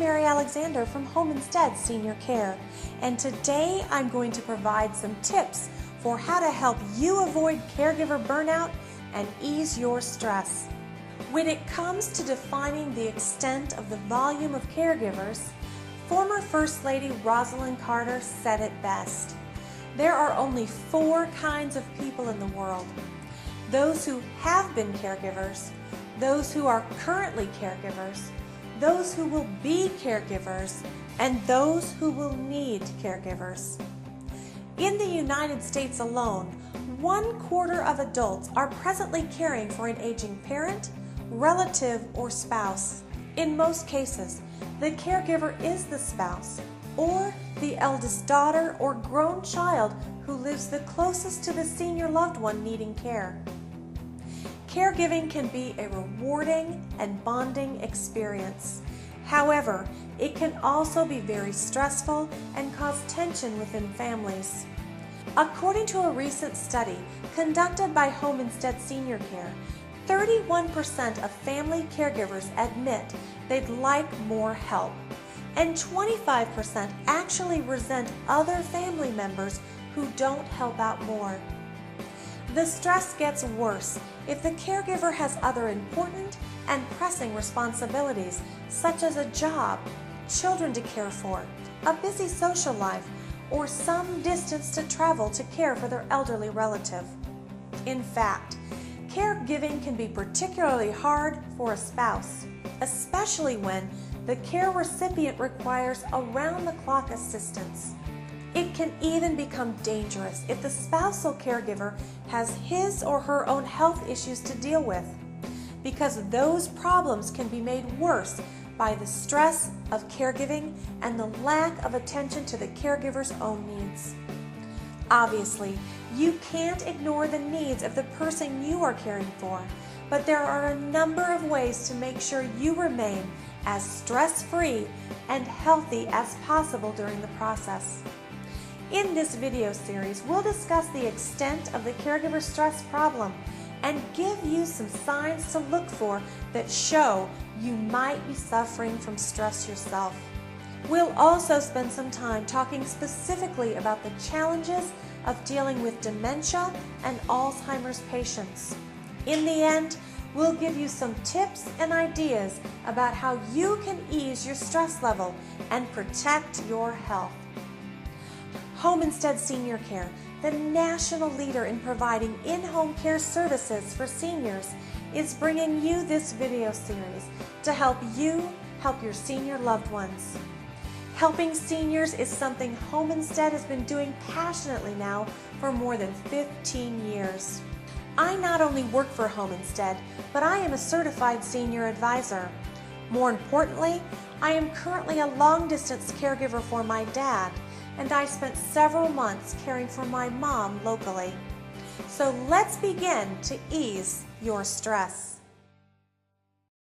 Mary Alexander from Home Instead Senior Care, and today I'm going to provide some tips for how to help you avoid caregiver burnout and ease your stress. When it comes to defining the extent of the volume of caregivers, former First Lady Rosalind Carter said it best. There are only 4 kinds of people in the world: those who have been caregivers, those who are currently caregivers, those who will be caregivers, and those who will need caregivers. In the United States alone, 1/4 of adults are presently caring for an aging parent, relative, or spouse. In most cases, the caregiver is the spouse or the eldest daughter or grown child who lives the closest to the senior loved one needing care. Caregiving can be a rewarding and bonding experience. However, it can also be very stressful and cause tension within families. According to a recent study conducted by Home Instead Senior Care, 31% of family caregivers admit they'd like more help, and 25% actually resent other family members who don't help out more. The stress gets worse if the caregiver has other important and pressing responsibilities, such as a job, children to care for, a busy social life, or some distance to travel to care for their elderly relative. In fact, caregiving can be particularly hard for a spouse, especially when the care recipient requires around-the-clock assistance. It can even become dangerous if the spousal caregiver has his or her own health issues to deal with, because those problems can be made worse by the stress of caregiving and the lack of attention to the caregiver's own needs. Obviously, you can't ignore the needs of the person you are caring for, but there are a number of ways to make sure you remain as stress-free and healthy as possible during the process. In this video series, we'll discuss the extent of the caregiver stress problem and give you some signs to look for that show you might be suffering from stress yourself. We'll also spend some time talking specifically about the challenges of dealing with dementia and Alzheimer's patients. In the end, we'll give you some tips and ideas about how you can ease your stress level and protect your health. Home Instead Senior Care, the national leader in providing in-home care services for seniors, is bringing you this video series to help you help your senior loved ones. Helping seniors is something Home Instead has been doing passionately now for more than 15 years. I not only work for Home Instead, but I am a certified senior advisor. More importantly, I am currently a long-distance caregiver for my dad, and I spent several months caring for my mom locally. So let's begin to ease your stress.